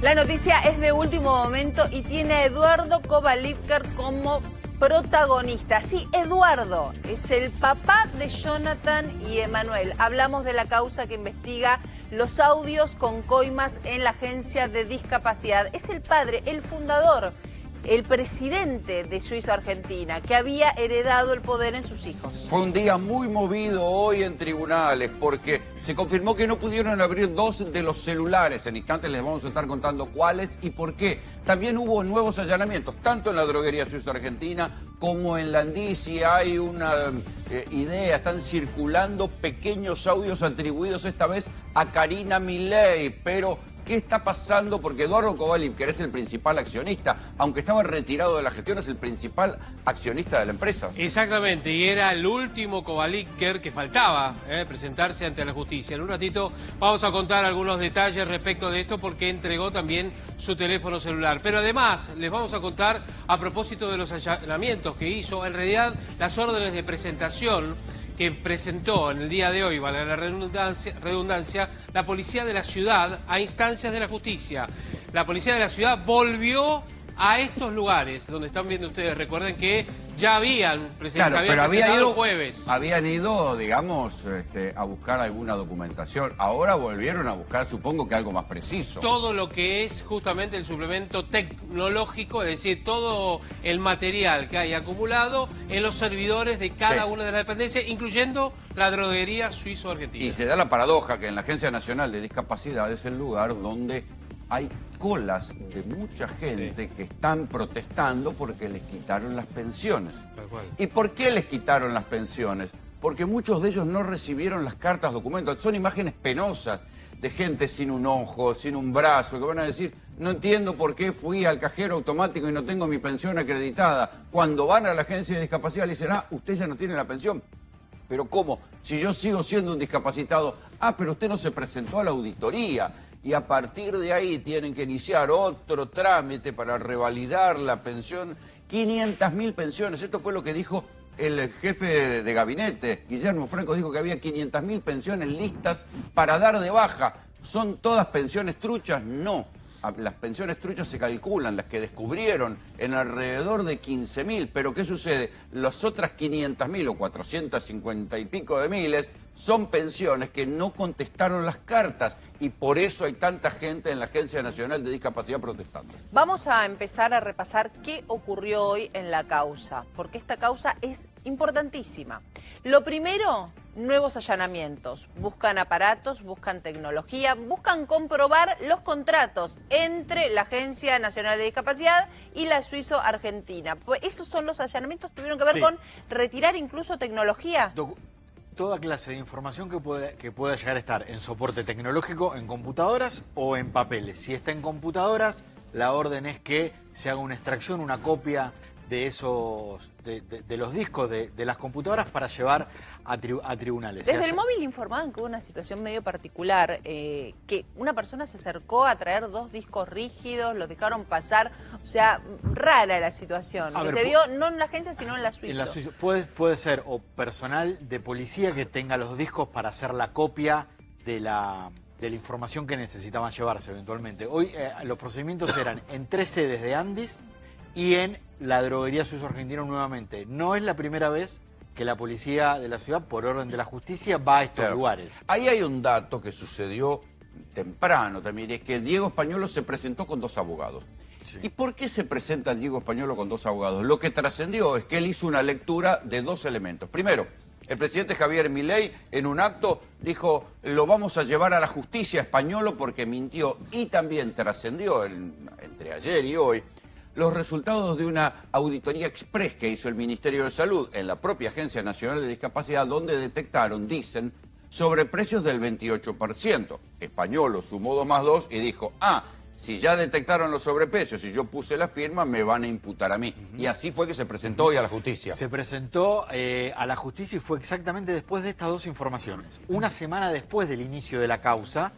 La noticia es de último momento y tiene a Eduardo Kovalevker como protagonista. Sí, Eduardo es el papá de Jonathan y Emanuel. Hablamos de la causa que investiga los audios con coimas en la Agencia de Discapacidad. Es el padre, el fundador, el presidente de Suizo Argentina, que había heredado el poder en sus hijos. Fue un día muy movido hoy en tribunales porque se confirmó que no pudieron abrir dos de los celulares. En instantes les vamos a estar contando cuáles y por qué. También hubo nuevos allanamientos, tanto en la droguería Suizo Argentina como en Landisi. Hay una idea, están circulando pequeños audios atribuidos esta vez a Karina Milei, pero ¿qué está pasando? Porque Eduardo Kovalevker es el principal accionista, aunque estaba retirado de la gestión, es el principal accionista de la empresa. Exactamente, y era el último Kovalevker que faltaba presentarse ante la justicia. En un ratito vamos a contar algunos detalles respecto de esto porque entregó también su teléfono celular. Pero además les vamos a contar a propósito de los allanamientos que hizo, en realidad las órdenes de presentación que presentó en el día de hoy, vale la redundancia, la policía de la ciudad a instancias de la justicia. La policía de la ciudad volvió a estos lugares donde están viendo ustedes. Recuerden que ya habían presentado, el jueves. Habían ido, digamos, a buscar alguna documentación. Ahora volvieron a buscar, supongo que algo más preciso. Todo lo que es justamente el suplemento tecnológico, es decir, todo el material que hay acumulado en los servidores de cada una de las dependencias, incluyendo la droguería Suizo Argentina. Y se da la paradoja que en la Agencia Nacional de Discapacidad es el lugar donde hay colas de mucha gente que están protestando porque les quitaron las pensiones. ¿Y por qué les quitaron las pensiones? Porque muchos de ellos no recibieron las cartas documentos. Son imágenes penosas de gente sin un ojo, sin un brazo, que van a decir, no entiendo por qué fui al cajero automático y no tengo mi pensión acreditada. Cuando van a la agencia de discapacidad le dicen, usted ya no tiene la pensión. ¿Pero cómo? Si yo sigo siendo un discapacitado. Pero usted no se presentó a la auditoría. Y a partir de ahí tienen que iniciar otro trámite para revalidar la pensión. 500.000 pensiones. Esto fue lo que dijo el jefe de gabinete, Guillermo Franco, dijo que había 500.000 pensiones listas para dar de baja. ¿Son todas pensiones truchas? No. Las pensiones truchas se calculan, las que descubrieron, en alrededor de 15.000. Pero ¿qué sucede? Las otras 500.000 o 450 y pico de miles son pensiones que no contestaron las cartas y por eso hay tanta gente en la Agencia Nacional de Discapacidad protestando. Vamos a empezar a repasar qué ocurrió hoy en la causa, porque esta causa es importantísima. Lo primero, nuevos allanamientos. Buscan aparatos, buscan tecnología, buscan comprobar los contratos entre la Agencia Nacional de Discapacidad y la Suizo Argentina. Pues esos son los allanamientos que tuvieron que ver con retirar incluso tecnología. Toda clase de información que pueda llegar a estar en soporte tecnológico, en computadoras o en papeles. Si está en computadoras, la orden es que se haga una extracción, una copia de esos de los discos de las computadoras para llevar a tribunales. Desde el móvil informaban que hubo una situación medio particular, que una persona se acercó a traer 2 discos rígidos, los dejaron pasar, o sea, rara la situación, que se dio no en la agencia sino en la Suizo. En la Suizo puede ser o personal de policía que tenga los discos para hacer la copia de la información que necesitaban llevarse eventualmente. Hoy los procedimientos eran en 3 sedes de Andis y en la droguería Suizo Argentina nuevamente. No es la primera vez que la policía de la ciudad, por orden de la justicia, va a estos lugares. Ahí hay un dato que sucedió temprano también, es que Diego Españolo se presentó con 2 abogados. Sí. ¿Y por qué se presenta Diego Españolo con 2 abogados? Lo que trascendió es que él hizo una lectura de 2 elementos. Primero, el presidente Javier Milei en un acto dijo, lo vamos a llevar a la justicia Españolo porque mintió. Y también trascendió entre ayer y hoy los resultados de una auditoría express que hizo el Ministerio de Salud en la propia Agencia Nacional de Discapacidad, donde detectaron, dicen, sobreprecios del 28%. Españolo sumó 2 más 2 y dijo, si ya detectaron los sobreprecios y yo puse la firma, me van a imputar a mí. Y así fue que se presentó hoy a la justicia. Se presentó a la justicia y fue exactamente después de estas 2 informaciones. Una semana después del inicio de la causa,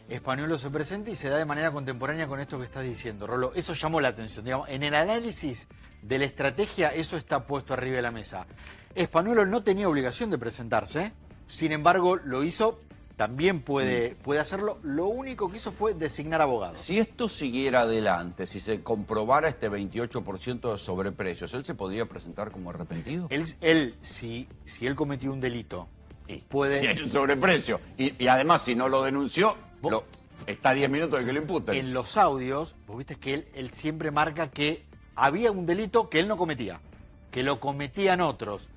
Españolo se presenta y se da de manera contemporánea con esto que estás diciendo, Rolo. Eso llamó la atención. Digamos, en el análisis de la estrategia, eso está puesto arriba de la mesa. Españolo no tenía obligación de presentarse, sin embargo, lo hizo también puede hacerlo. Lo único que hizo fue designar abogados. Si esto siguiera adelante, si se comprobara este 28% de sobreprecios, ¿él se podría presentar como arrepentido? Si él cometió un delito, Sí, puede... si hay un sobreprecio. Y además, si no lo denunció, está a 10 minutos de que lo imputen. En los audios, vos viste que él siempre marca que había un delito que él no cometía, que lo cometían otros,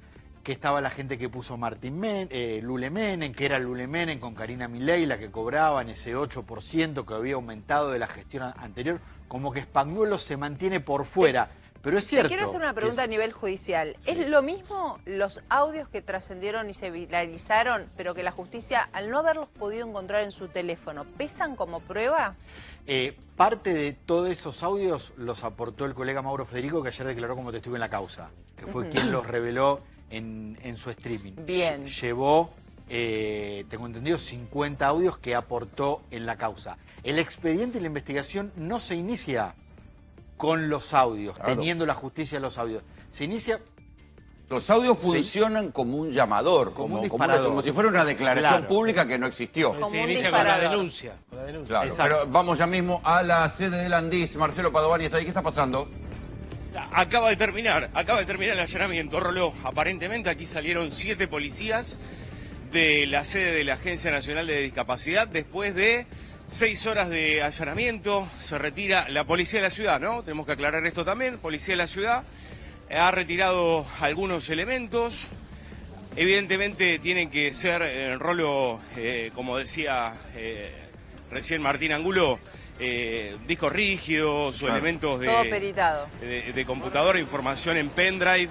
que estaba la gente que puso Lule Menem, que era Lule Menem con Karina Milei, la que cobraba en ese 8% que había aumentado de la gestión anterior, como que Spagnuolo se mantiene por fuera. Pero es cierto. Te quiero hacer una pregunta a nivel judicial. Sí. ¿Es lo mismo los audios que trascendieron y se viralizaron, pero que la justicia, al no haberlos podido encontrar en su teléfono, pesan como prueba? Parte de todos esos audios los aportó el colega Mauro Federico, que ayer declaró como testigo en la causa, que fue quien los reveló en su streaming. Bien. Llevó, tengo entendido, 50 audios que aportó en la causa. El expediente y la investigación no se inicia con los audios, claro, teniendo la justicia los audios. Se inicia... Los audios funcionan como un llamador, como si fuera una declaración pública que no existió. Se inicia con la denuncia. Claro, pero vamos ya mismo a la sede del Andís. Marcelo Padovani está ahí. ¿Qué está pasando? Acaba de terminar el allanamiento, Roló. Aparentemente aquí salieron 7 policías de la sede de la Agencia Nacional de Discapacidad. Después de 6 horas de allanamiento, se retira la policía de la ciudad, ¿no? Tenemos que aclarar esto también. Policía de la ciudad ha retirado algunos elementos. Evidentemente tienen que ser, Roló, como decía recién Martín Angulo, discos rígidos o elementos todo peritado. de computadora, información en pendrive.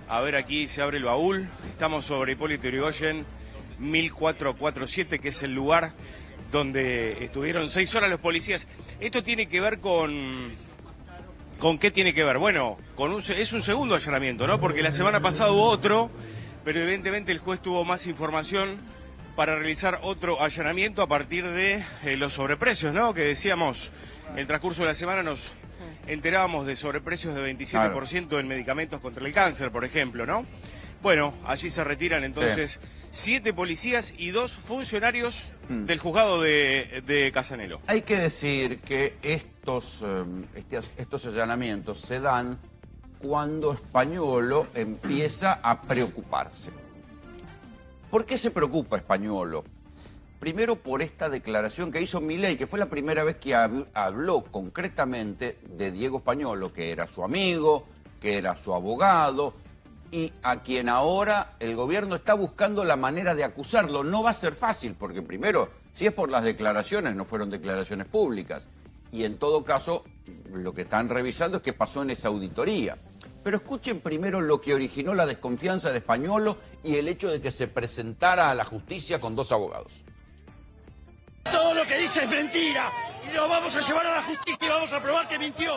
A ver, aquí se abre el baúl. Estamos sobre Hipólito Yrigoyen, 1447, que es el lugar donde estuvieron 6 horas los policías. Esto tiene que ver con... ¿Con qué tiene que ver? Bueno, es un segundo allanamiento, ¿no? Porque la semana pasada hubo otro, pero evidentemente el juez tuvo más información para realizar otro allanamiento a partir de los sobreprecios, ¿no? Que decíamos, en el transcurso de la semana nos enterábamos de sobreprecios de 27% en medicamentos contra el cáncer, por ejemplo, ¿no? Bueno, allí se retiran entonces 7 policías y 2 funcionarios del juzgado de Casanelo. Hay que decir que estos allanamientos se dan cuando Spagnuolo empieza a preocuparse. ¿Por qué se preocupa Spagnuolo? Primero por esta declaración que hizo Milei, que fue la primera vez que habló concretamente de Diego Spagnuolo, que era su amigo, que era su abogado, y a quien ahora el gobierno está buscando la manera de acusarlo. No va a ser fácil, porque primero, si es por las declaraciones, no fueron declaraciones públicas. Y en todo caso, lo que están revisando es qué pasó en esa auditoría. Pero escuchen primero lo que originó la desconfianza de Spagnuolo y el hecho de que se presentara a la justicia con 2 abogados. Todo lo que dice es mentira y lo vamos a llevar a la justicia y vamos a probar que mintió.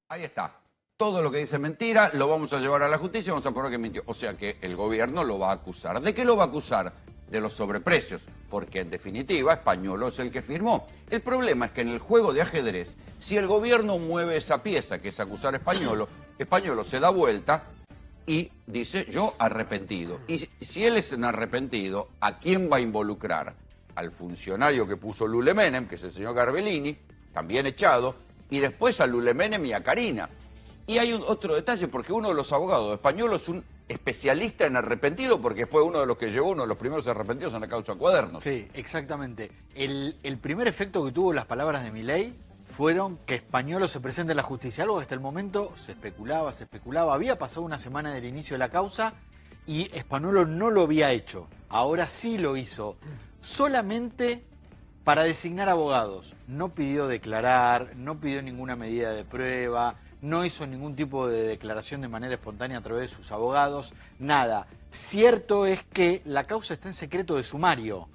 Ahí está. Todo lo que dice mentira lo vamos a llevar a la justicia y vamos a probar que mintió. O sea que el gobierno lo va a acusar. ¿De qué lo va a acusar? De los sobreprecios. Porque en definitiva Spagnuolo es el que firmó. El problema es que en el juego de ajedrez, si el gobierno mueve esa pieza, que es acusar a Spagnuolo, Spagnuolo se da vuelta y dice, yo arrepentido. Y si él es un arrepentido, ¿a quién va a involucrar? Al funcionario que puso Lule Menem, que es el señor Garbellini, también echado, y después a Lule Menem y a Karina. Y hay otro detalle, porque uno de los abogados de Spagnuolo es un especialista en arrepentido, porque fue uno de los que llevó uno de los primeros arrepentidos en la causa Cuadernos. Sí, exactamente. El primer efecto que tuvo las palabras de Milei fueron que Spagnuolo se presente en la justicia. Algo que hasta el momento se especulaba. Había pasado una semana del inicio de la causa y Spagnuolo no lo había hecho. Ahora sí lo hizo. Solamente para designar abogados. No pidió declarar, no pidió ninguna medida de prueba, no hizo ningún tipo de declaración de manera espontánea a través de sus abogados, nada. Cierto es que la causa está en secreto de sumario.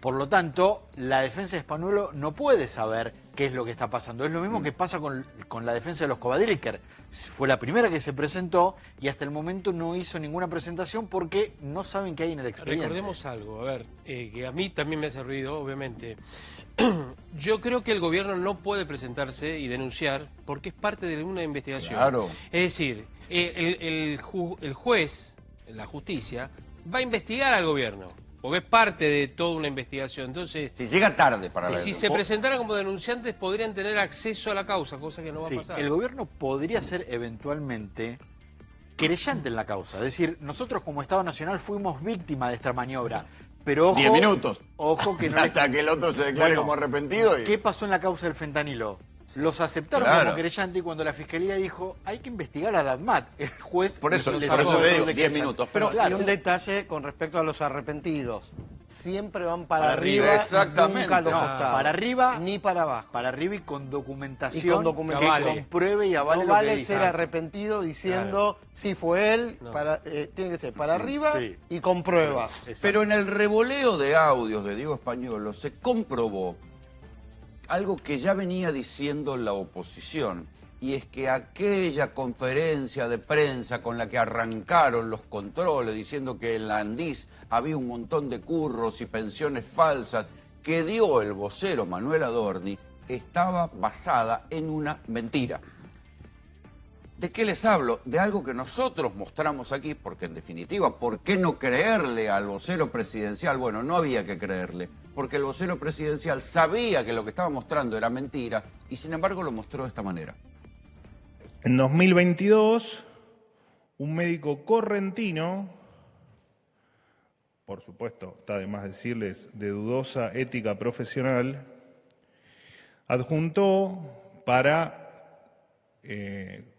Por lo tanto, la defensa de Spagnuolo no puede saber qué es lo que está pasando. Es lo mismo que pasa con la defensa de los Kovadilker. Fue la primera que se presentó y hasta el momento no hizo ninguna presentación porque no saben qué hay en el expediente. Recordemos algo, a ver, que a mí también me hace ruido, obviamente. Yo creo que el gobierno no puede presentarse y denunciar porque es parte de una investigación. Claro. Es decir, el juez, la justicia, va a investigar al gobierno. porque es parte de toda una investigación. Entonces, Si llega tarde para verlo. si se presentaran como denunciantes, podrían tener acceso a la causa, cosa que no va a pasar. El gobierno podría ser eventualmente querellante en la causa. Es decir, nosotros como Estado Nacional fuimos víctima de esta maniobra. Pero ojo, 10 minutos. Ojo que no hasta que el otro se declare como arrepentido. ¿Qué pasó en la causa del fentanilo? Los aceptaron como querellante y cuando la fiscalía dijo hay que investigar a Dadmat, el juez... Por eso les te sacó digo, de 10 querella. minutos. Pero Pero hay un detalle con respecto a los arrepentidos. Siempre van para arriba, exactamente. nunca a los No, costados. para arriba, ni para abajo. para arriba y con documentación, Y con documentación. que compruebe y avale No lo que vale dice. ser arrepentido diciendo sí fue él, No. tiene que ser para arriba Sí. y con pruebas. Exacto. Pero en el revoleo de audios de Diego Españolo se comprobó algo que ya venía diciendo la oposición, y es que aquella conferencia de prensa con la que arrancaron los controles, diciendo que en la Andís había un montón de curros y pensiones falsas, que dio el vocero Manuel Adorni, estaba basada en una mentira. ¿De qué les hablo? De algo que nosotros mostramos aquí, porque en definitiva, ¿por qué no creerle al vocero presidencial? Bueno, no había que creerle, porque el vocero presidencial sabía que lo que estaba mostrando era mentira y sin embargo lo mostró de esta manera. En 2022, un médico correntino, por supuesto, está de más decirles, de dudosa ética profesional, adjuntó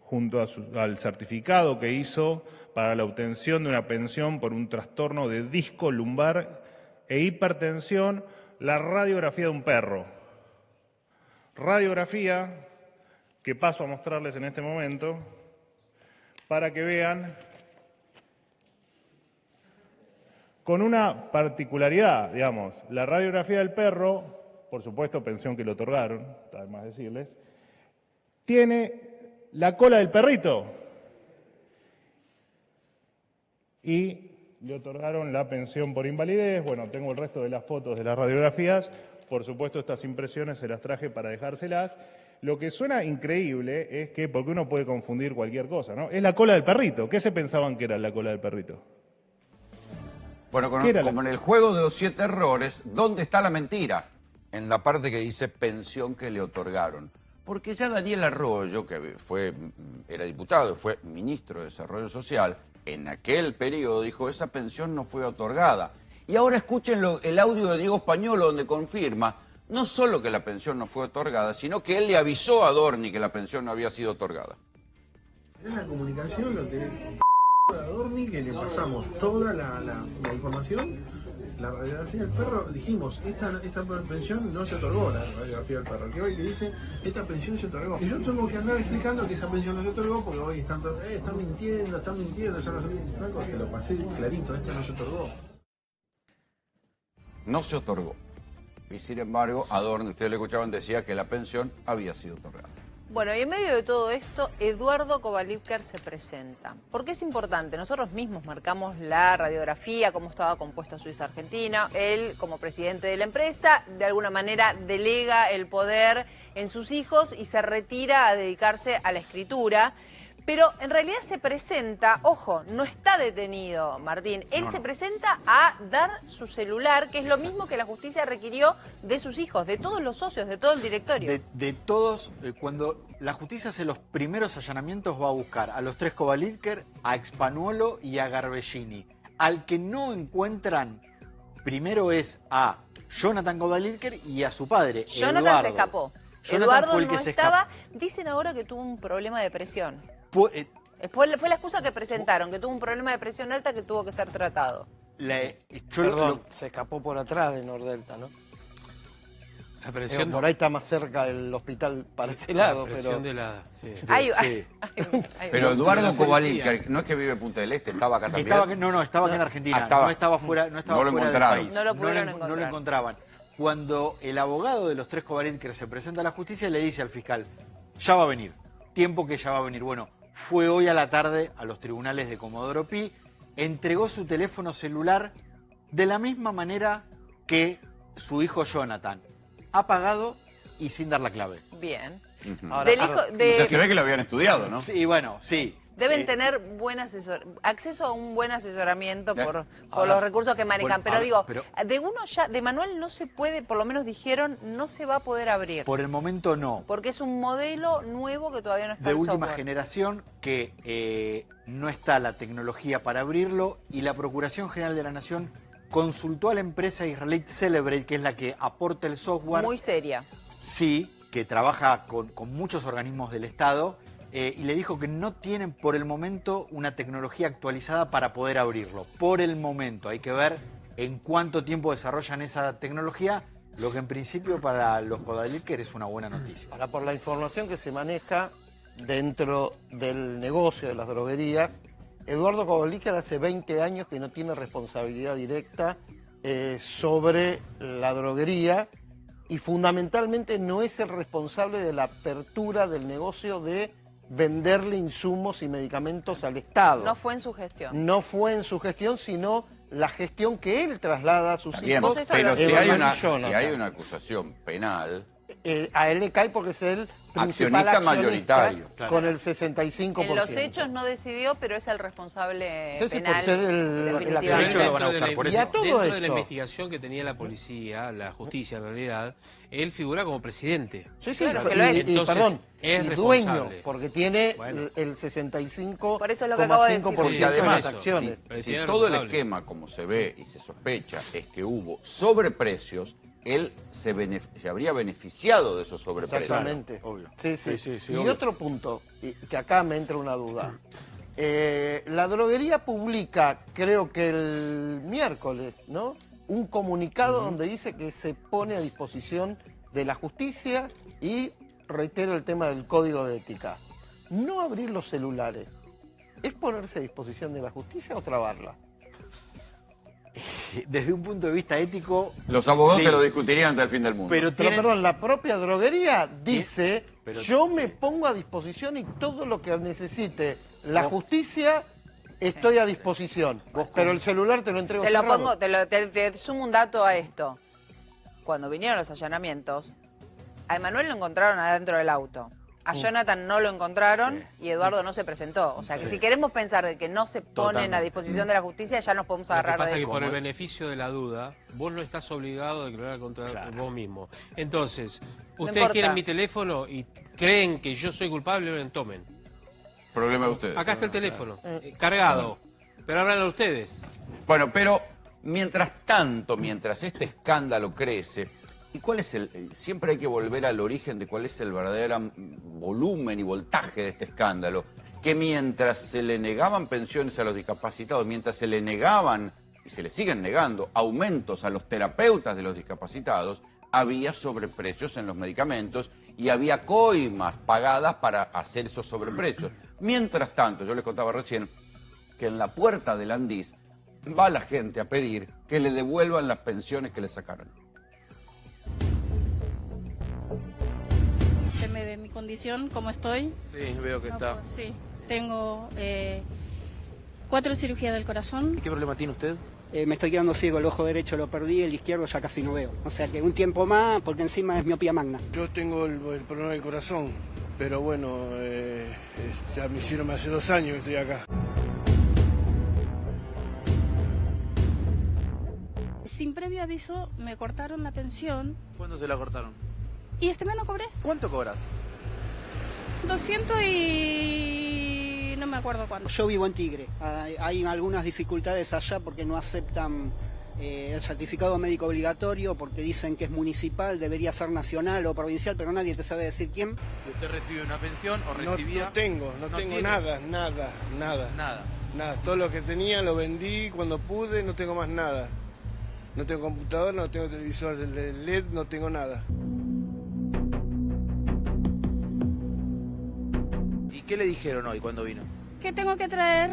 junto al certificado que hizo para la obtención de una pensión por un trastorno de disco lumbar e hipertensión, la radiografía de un perro. Radiografía que paso a mostrarles en este momento para que vean con una particularidad, digamos, la radiografía del perro, por supuesto pensión que le otorgaron, está de más decirles, tiene la cola del perrito y le otorgaron la pensión por invalidez. Bueno, tengo el resto de las fotos de las radiografías, por supuesto estas impresiones se las traje para dejárselas. Lo que suena increíble es que, porque uno puede confundir cualquier cosa, ¿no? Es la cola del perrito. ¿Qué se pensaban que era la cola del perrito? Bueno, como en el juego de los 7 errores, ¿dónde está la mentira? En la parte que dice pensión que le otorgaron. Porque ya Daniel Arroyo, que era diputado y fue ministro de Desarrollo Social, en aquel periodo dijo esa pensión no fue otorgada. Y ahora escuchen el audio de Diego Españolo donde confirma no solo que la pensión no fue otorgada, sino que él le avisó a Adorni que la pensión no había sido otorgada. En la comunicación lo tenés a Adorni, que le pasamos toda la información, la radiografía del perro, dijimos, esta pensión no se otorgó, la radiografía del perro, que hoy le dicen, esta pensión se otorgó. Y yo tengo que andar explicando que esa pensión no se otorgó, porque hoy están mintiendo, eso no se... Te lo pasé clarito, esta no se otorgó. No se otorgó. Y sin embargo, Adorni, ustedes le escuchaban, decía que la pensión había sido otorgada. Bueno, y en medio de todo esto, Eduardo Kovalevker se presenta. ¿Por qué es importante? Nosotros mismos marcamos la radiografía, cómo estaba compuesta Suiza Argentina. Él, como presidente de la empresa, de alguna manera delega el poder en sus hijos y se retira a dedicarse a la escritura. Pero en realidad se presenta, ojo, no está detenido, Martín. Él se presenta a dar su celular, que es lo mismo que la justicia requirió de sus hijos, de todos los socios, de todo el directorio. De todos, cuando la justicia hace los primeros allanamientos va a buscar a los 3 Kovalevker, a Spanuolo y a Garbellini. Al que no encuentran, primero es a Jonathan Kovalevker y a su padre, Jonathan Eduardo. se escapó. Jonathan Eduardo fue el que no se estaba. Dicen ahora que tuvo un problema de presión. Fue la excusa que presentaron, que tuvo un problema de presión alta que tuvo que ser tratado. Perdón, se escapó por atrás de Nordelta, ¿no? La presión Por ahí está más cerca el hospital para ese lado, pero... Pero Eduardo Kovalevker, no es que vive en Punta del Este, estaba acá también. Estaba acá en Argentina, no estaba fuera, no estaba fuera del país. No lo pudieron encontrar. No lo encontraban. Cuando el abogado de los 3 Kovalevker se presenta a la justicia, le dice al fiscal, ya va a venir, tiempo que ya va a venir. Bueno, fue hoy a la tarde a los tribunales de Comodoro Pi, entregó su teléfono celular de la misma manera que su hijo Jonathan, apagado y sin dar la clave. Bien. O sea, se ve que lo habían estudiado, ¿no? Sí, bueno, sí. Deben tener acceso a un buen asesoramiento por los recursos que manejan. Pero de Manuel no se puede, por lo menos dijeron, no se va a poder abrir. Por el momento no. Porque es un modelo nuevo que todavía no está De en última software. generación, que no está la tecnología para abrirlo, y la Procuración General de la Nación consultó a la empresa israelí Celebrate, que es la que aporta el software. Muy seria. Sí, que trabaja con muchos organismos del Estado, y le dijo que no tienen por el momento una tecnología actualizada para poder abrirlo. Por el momento, hay que ver en cuánto tiempo desarrollan esa tecnología, lo que en principio para los Kodaliker es una buena noticia. Ahora, por la información que se maneja dentro del negocio de las droguerías, Eduardo Kodaliker hace 20 años que no tiene responsabilidad directa sobre la droguería, y fundamentalmente no es el responsable de la apertura del negocio de venderle insumos y medicamentos al Estado. No fue en su gestión. No fue en su gestión, sino la gestión que él traslada a sus Bien, hijos. pero si hay Jonathan. una acusación penal, a él le cae porque es el principal accionista mayoritario. Con el 65%. En los hechos no decidió, pero es el responsable Sí, penal. por ser el accionista lo van a buscar por eso. Dentro de la investigación que tenía la policía, la justicia en realidad, él figura como presidente. Sí, sí, Claro que lo es. Entonces, y dueño, porque tiene el 65%. Por eso es lo que acabo de decir. Porque además, de las acciones. si todo el esquema, como se ve y se sospecha, es que hubo sobreprecios, él se habría beneficiado de esos sobreprecios. Exactamente. Obvio. Sí, sí. Sí, Y obvio. otro punto, que acá me entra una duda. La droguería publica, creo que el miércoles, ¿no?, un comunicado donde dice que se pone a disposición de la justicia y reitero el tema del código de ética. No abrir los celulares, ¿es ponerse a disposición de la justicia o trabarla? Desde un punto de vista ético... Los abogados sí, te lo discutirían hasta el fin del mundo. Pero perdón, la propia droguería dice, Pero- yo me pongo a disposición y todo lo que necesite la justicia, estoy a disposición. Pero el celular te lo entrego Te lo cerrado. pongo, te sumo un dato a esto. Cuando vinieron los allanamientos, a Emanuel lo encontraron adentro del auto. A Jonathan no lo encontraron y Eduardo no se presentó. O sea que si queremos pensar de que no se ponen a disposición de la justicia, ya nos podemos Lo que agarrar pasa de es que eso. por el beneficio de la duda, vos no estás obligado a declarar contra vos mismo. Entonces, ustedes importa. quieren mi teléfono y creen que yo soy culpable, ven, tomen. Problema de ustedes. Acá está el teléfono, cargado. Pero háblanlo ustedes. Bueno, pero mientras tanto, mientras este escándalo crece, ¿y cuál es siempre hay que volver al origen de cuál es el verdadero volumen y voltaje de este escándalo? Que mientras se le negaban pensiones a los discapacitados, mientras se le negaban, y se le siguen negando, aumentos a los terapeutas de los discapacitados, había sobreprecios en los medicamentos y había coimas pagadas para hacer esos sobreprecios. Mientras tanto, yo les contaba recién que en la puerta del Andís va la gente a pedir que le devuelvan las pensiones que le sacaron. Usted me ve mi condición, cómo estoy. Sí, veo que está. Sí, tengo 4 cirugías del corazón. ¿Qué problema tiene usted? Me estoy quedando ciego, el ojo derecho lo perdí, el izquierdo ya casi no veo. O sea que un tiempo más, porque encima es miopía magna. Yo tengo el problema del corazón, pero bueno, ya me hicieron hace 2 años que estoy acá. Sin previo aviso me cortaron la pensión ¿Cuándo se la cortaron? y este mes no cobré. ¿Cuánto cobras? 200 y... no me acuerdo cuándo. Yo vivo en Tigre, hay algunas dificultades allá porque no aceptan el certificado médico obligatorio, porque dicen que es municipal, debería ser nacional o provincial, pero nadie te sabe decir quién. ¿Y usted recibe una pensión o recibía? No tengo tiene. nada. Nada. Todo lo que tenía lo vendí cuando pude, no tengo más nada. No tengo computador, no tengo televisor LED, no tengo nada. ¿Y qué le dijeron hoy cuando vino? Que tengo que traer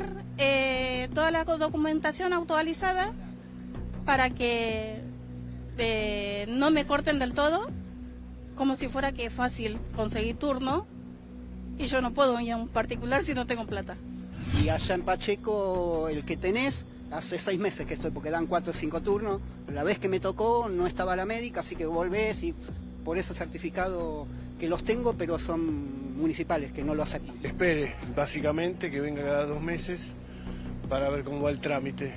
toda la documentación actualizada para que no me corten del todo, como si fuera que es fácil conseguir turno, y yo no puedo ir a un particular si no tengo plata. Y allá en Pacheco, el que tenés, hace 6 meses que estoy, porque dan 4 o 5 turnos. La vez que me tocó no estaba la médica, así que volvés y por ese certificado que los tengo, pero son municipales, que no lo aceptan. Espere, básicamente, que venga cada 2 meses para ver cómo va el trámite.